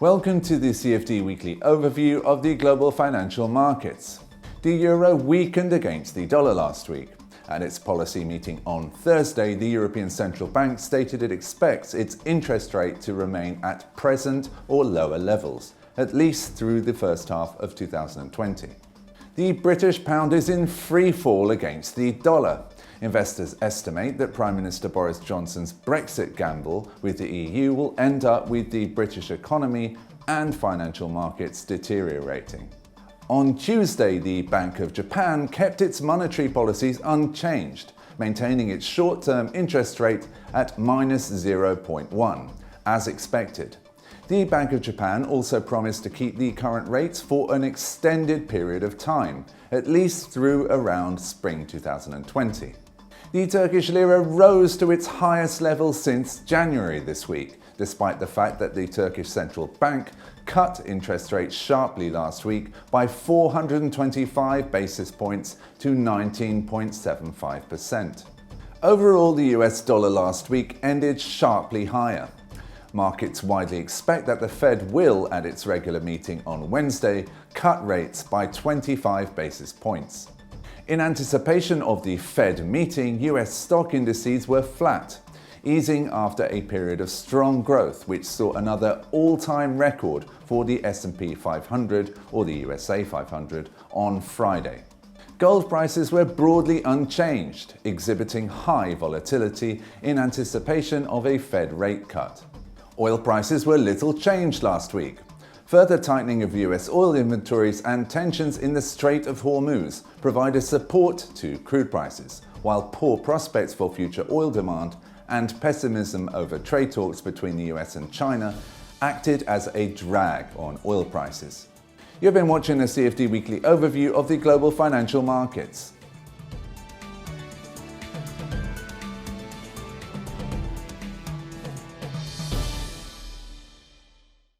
Welcome to the CFD weekly overview of the global financial markets. The euro weakened against the dollar last week. At its policy meeting on Thursday, the European Central Bank stated it expects its interest rate to remain at present or lower levels, at least through the first half of 2020. The British pound is in free fall against the dollar. Investors estimate that Prime Minister Boris Johnson's Brexit gamble with the EU will end up with the British economy and financial markets deteriorating. On Tuesday, the Bank of Japan kept its monetary policies unchanged, maintaining its short-term interest rate at -0.1, as expected. The Bank of Japan also promised to keep the current rates for an extended period of time, at least through around spring 2020. The Turkish lira rose to its highest level since January this week, despite the fact that the Turkish Central Bank cut interest rates sharply last week by 425 basis points to 19.75%. Overall, the US dollar last week ended sharply higher. Markets widely expect that the Fed will, at its regular meeting on Wednesday, cut rates by 25 basis points. In anticipation of the Fed meeting, US stock indices were flat, easing after a period of strong growth, which saw another all-time record for the S&P 500 or the USA 500 on Friday. Gold prices were broadly unchanged, exhibiting high volatility in anticipation of a Fed rate cut. Oil prices were little changed last week. Further tightening of US oil inventories and tensions in the Strait of Hormuz provided support to crude prices, while poor prospects for future oil demand and pessimism over trade talks between the US and China acted as a drag on oil prices. You've been watching a CFD weekly overview of the global financial markets.